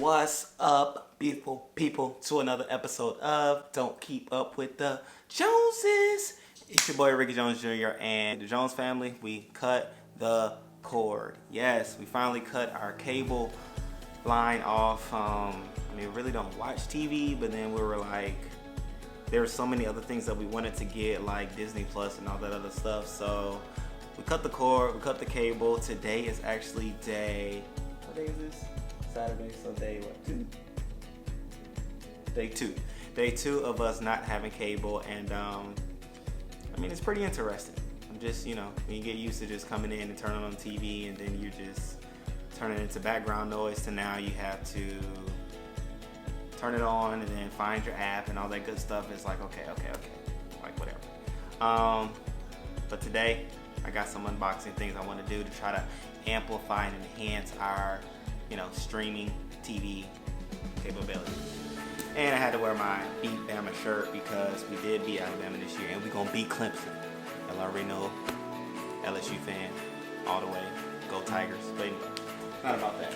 What's up, beautiful people, to another episode of Don't Keep Up with the Joneses. It's your boy Ricky Jones Jr. and the Jones family. We cut the cord. Yes, we finally cut our cable line off. We really don't watch TV, but then we were like, there were so many other things that we wanted to get, like Disney Plus and all that other stuff. So we cut the cord, we cut the cable. Today is actually what day is this? Saturday, so day what? Day two of us not having cable, and it's pretty interesting. I'm just, when you get used to just coming in and turning on TV, and then you just turn it into background noise, to now you have to turn it on and then find your app and all that good stuff. It's like, okay, like whatever. But today, I got some unboxing things I want to do to try to amplify and enhance our streaming TV capability. And I had to wear my Beat Bama shirt because we did beat Alabama this year, and we're going to beat Clemson. Y'all already know, LSU fan, all the way. Go Tigers. But anyway, not about that.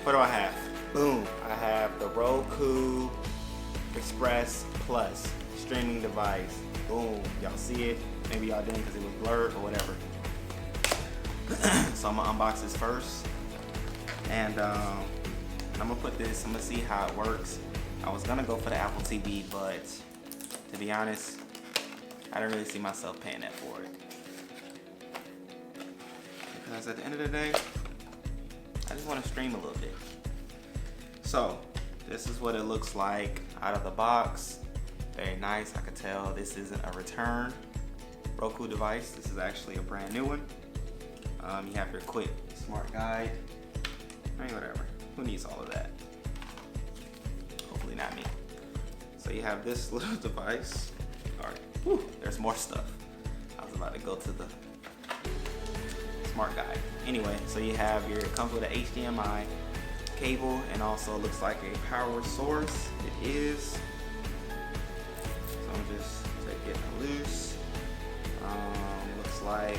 What do I have? Boom. I have the Roku Express Plus streaming device. Boom. Y'all see it? Maybe y'all didn't because it was blurred or whatever. So I'm going to unbox this first. And I'm gonna put this, I'm gonna see how it works. I was gonna go for the Apple TV, but to be honest, I didn't really see myself paying that for it. Because at the end of the day, I just wanna stream a little bit. So, this is what it looks like out of the box. Very nice. I could tell this isn't a return Roku device. This is actually a brand new one. You have your quick smart guide. Whatever. Who needs all of that? Hopefully not me. So you have this little device. All right. Whew, there's more stuff. I was about to go to the smart guide. Anyway, so you have it comes with an HDMI cable, and also looks like a power source. It is. So I'm just taking it loose. Looks like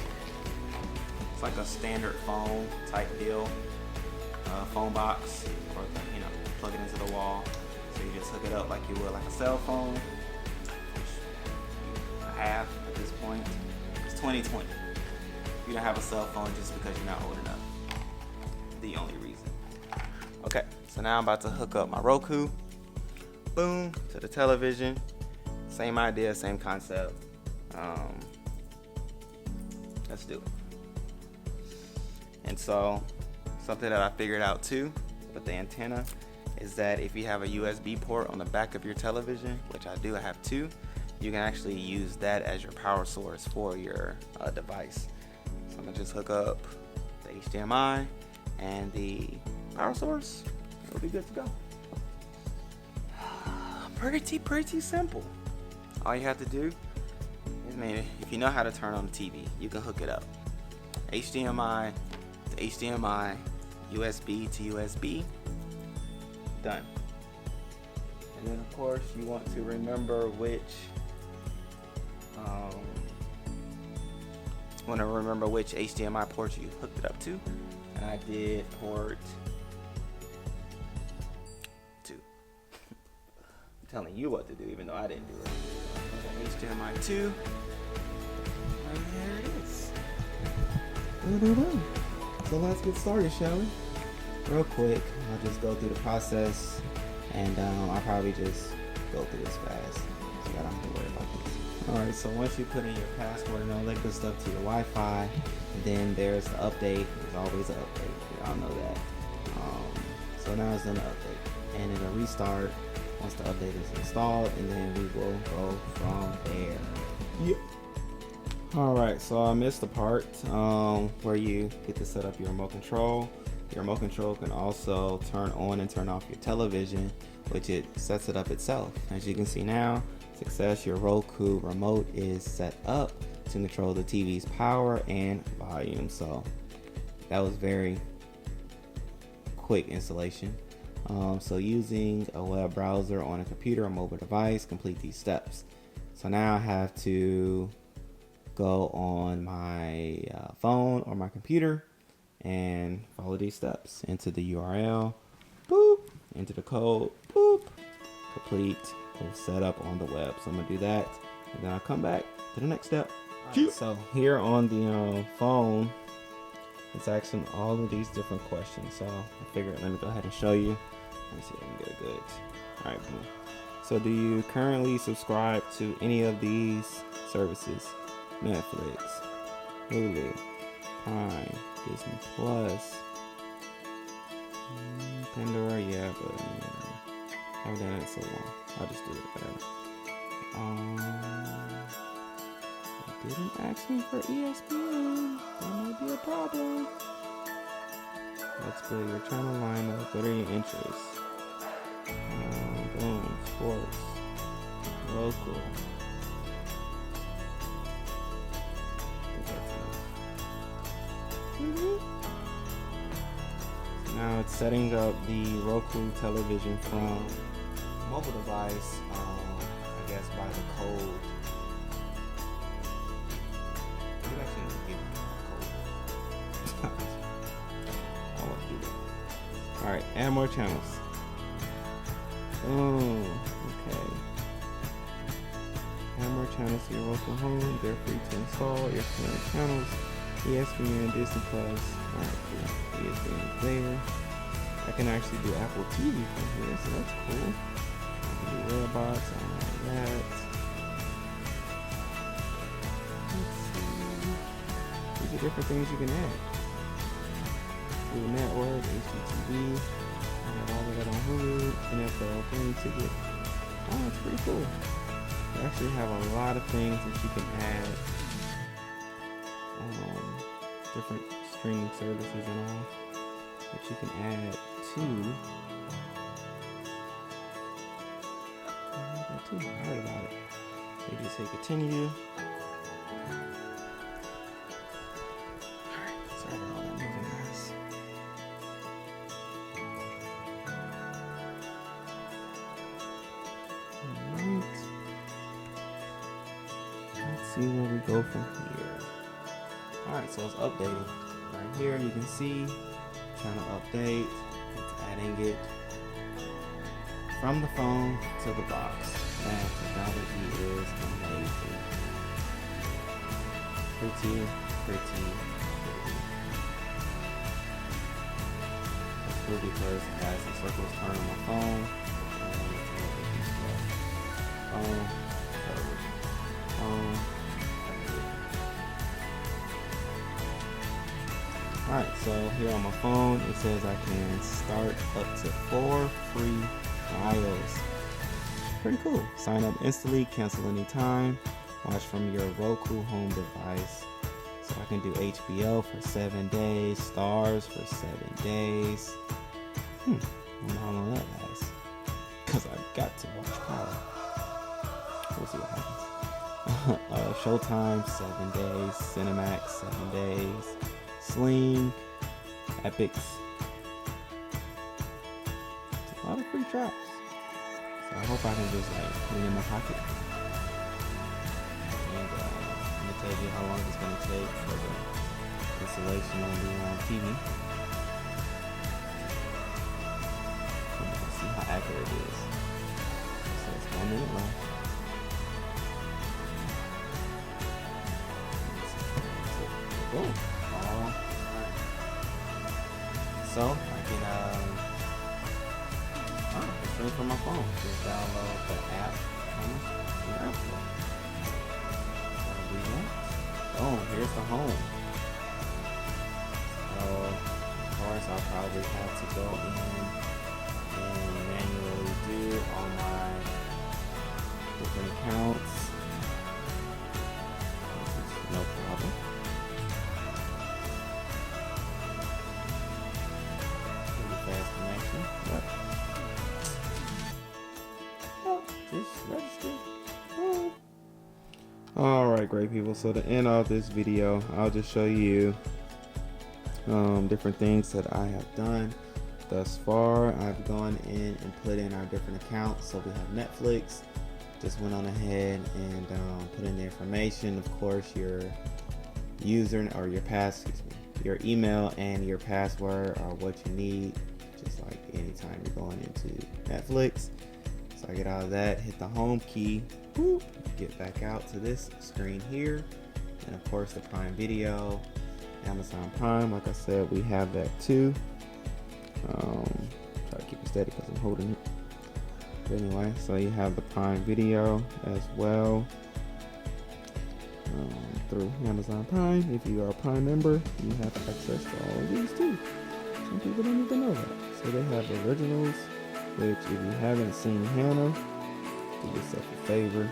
it's like a standard phone type deal. Phone box, or plug it into the wall. So you just hook it up like you would like a cell phone, which you have at this point. It's 2020. You don't have a cell phone just because you're not old enough. The only reason. Okay, so now I'm about to hook up my Roku. Boom, to the television. Same idea, same concept. Let's do it. And so, something that I figured out too with the antenna is that if you have a USB port on the back of your television, which I do, I have two, you can actually use that as your power source for your device. So I'm gonna just hook up the HDMI and the power source. It'll be good to go. Pretty simple. All you have to do is, if you know how to turn on the TV, you can hook it up. HDMI to HDMI, USB to USB, done. And then of course you want to remember which HDMI port you hooked it up to. And I did port 2. I'm telling you what to do, even though I didn't do it. HDMI 2, and there it is. So let's get started, shall we? Real quick, I'll just go through the process, and I'll probably just go through this fast, so I don't have to worry about this. Alright, so once you put in your password and all that good stuff to your Wi-Fi, then there's the update. There's always an update. We all know that. So now it's going to update, and it'll restart once the update is installed, and then we will go from there. Yep. Alright, so I missed the part where you get to set up your remote control. Your remote control can also turn on and turn off your television, which it sets it up itself. As you can see now, success, your Roku remote is set up to control the TV's power and volume. So that was very quick installation. So using a web browser on a computer or mobile device, complete these steps. So now I have to go on my phone or my computer and follow these steps. Enter the URL. Boop. enter the code, boop, complete, we'll set up on the web. So I'm gonna do that, and then I'll come back to the next step. Right, so here on the phone, it's asking all of these different questions. So I figured, let me go ahead and show you. Let me see if I can get it good. All right, boom. So do you currently subscribe to any of these services? Netflix, Hulu, Prime, Disney Plus, Pandora, yeah, but I haven't done it in so long. I'll just do it better. It didn't ask me for ESPN. That might be a problem. Let's build your channel lineup. What are your interests? Boom, sports, Roku. Now it's setting up the Roku television from mobile device, I guess by the code. You actually need to give me the code. I won't do that. Alright, add more channels. Oh, okay. Add more channels to your Roku home. They're free to install your current channels. ESPN, Disney Plus. Alright, cool. ESPN there. I can actually do Apple TV from here, so that's cool. I can do robots, that. Let's see. These are different things you can add. Food Network, HGTV. I have all of that on Hulu, NFL game ticket. Oh, that's pretty cool. They actually have a lot of things that you can add. Different streaming services and all that you can add to. I heard about it. So you just hit continue. Alright, sorry about all that moving, guys. Alright. Let's see where we go from here. Alright, so it's updated. Right here you can see channel update. It's adding it from the phone to the box. Man, technology is amazing. Pretty. That's cool because as the circles turn on my phone, Alright, so here on my phone it says I can start up to 4 free trials. Pretty cool. Sign up instantly, cancel anytime, watch from your Roku home device. So I can do HBO for 7 days, Stars for 7 days. I wonder how long that lasts. Because I got to watch Power. We'll see what happens. Showtime 7 days, Cinemax 7 days. Sling, Epics. It's a lot of free trials. So I hope I can just put it in my pocket. And I'm gonna tell you how long it's gonna take for the installation on the TV. Let's see how accurate it is. So it's 1 minute left. Boom. So I can stream from my phone. Just download the app from the App Store. Do that. Oh, here's the home. So of course I'll probably have to go in and manually do all my different accounts. This is no problem. Fast connection. Yep. Oh, just register. Oh. Alright, great people. So to end off this video, I'll just show you different things that I have done thus far. I've gone in and put in our different accounts. So we have Netflix. Just went on ahead and put in the information. Of course, your user or your your email and your password are what you need. just like anytime you're going into Netflix. So I get out of that, hit the home key, boop, get back out to this screen here, and of course the Prime Video, Amazon Prime. Like I said, we have that too. Try to keep it steady because I'm holding it. But anyway, so you have the Prime Video as well. Through Amazon Prime. If you are a Prime member, you have access to all of these too. Some people don't even know that. So they have originals, which if you haven't seen Hannah, do yourself a favor.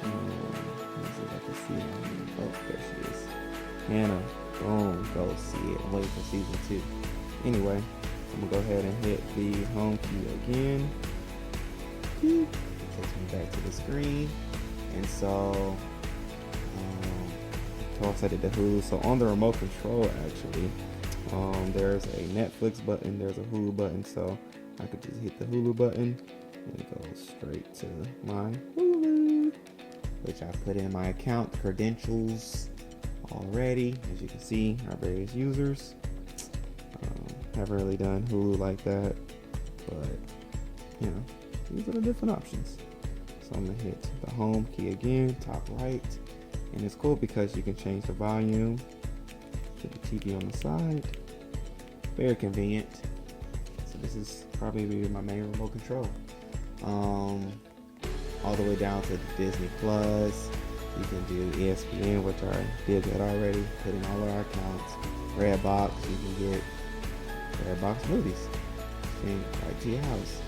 Let's see if I can see her. Oh, there she is. Hannah, boom, go see it. I'm waiting for season 2. Anyway, I'm gonna go ahead and hit the home key again. It takes me back to the screen. And so I did the Hulu. So on the remote control, actually, there's a Netflix button, there's a Hulu button. So I could just hit the Hulu button and it goes straight to my Hulu, which I put in my account credentials already. As you can see, our various users. Haven't really done Hulu like that, but you know, these are the different options. So I'm gonna hit the home key again, top right. And it's cool because you can change the volume to the TV on the side. Very convenient. So this is probably my main remote control. All the way down to Disney Plus. You can do ESPN, which I did that already. Put in all of our accounts. Redbox, you can get Redbox movies. Right to your house.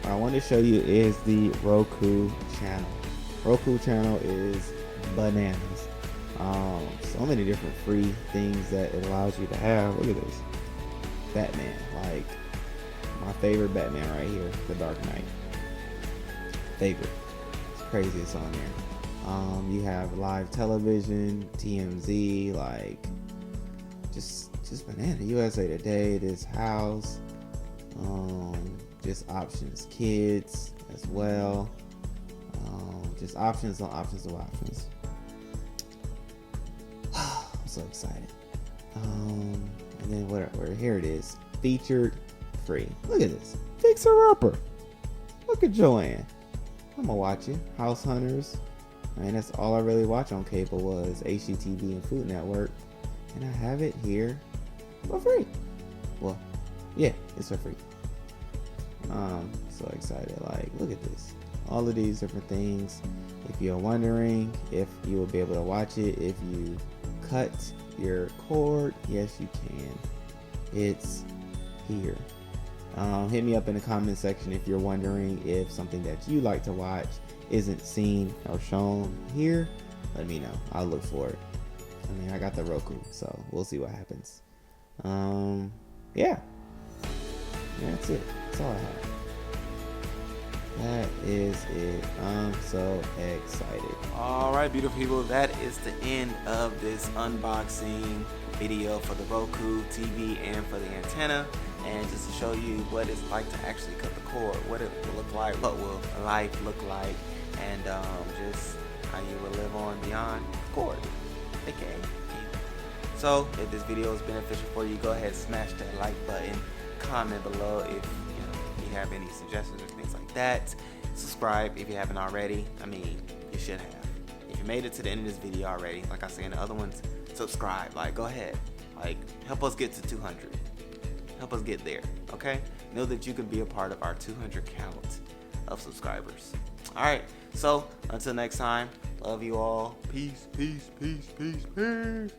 What I want to show you is the Roku channel. Roku channel is bananas. So many different free things that it allows you to have. Look at this. Batman, like my favorite Batman right here, The Dark Knight. Favorite. It's crazy it's on there. You have live television, TMZ, like just banana. USA Today, This House, just options, kids as well. Just options on options of options. I'm so excited. And then where here it is, featured free. Look at this, Fixer Upper. Look at Joanne. I'm gonna watch it. House Hunters. Man, that's all I really watch on cable was HGTV and Food Network, and I have it here for free. Well, yeah, it's for free. So excited. Like, look at this. All of these different things. If you're wondering if you will be able to watch it if you cut your cord, yes you can. It's here. Hit me up in the comment section if you're wondering if something that you like to watch isn't seen or shown here. Let me know. I'll look for it. I mean, I got the Roku, so we'll see what happens. Yeah, that's it. That's all I have. That is it. I'm so excited. All right, beautiful people, that is the end of this unboxing video for the Roku TV and for the antenna. And just to show you what it's like to actually cut the cord, what it will look like, what will life look like, and just how you will live on beyond the cord, aka cable. So if this video is beneficial for you, go ahead and smash that like button, comment below if you have any suggestions or things like that. Subscribe if you haven't already. I mean, you should have. If you made it to the end of this video already, like I say in the other ones, subscribe. Like, go ahead. Like, help us get to 200. Help us get there, okay? Know that you can be a part of our 200 count of subscribers. All right, so until next time, love you all. Peace, peace, peace, peace, peace.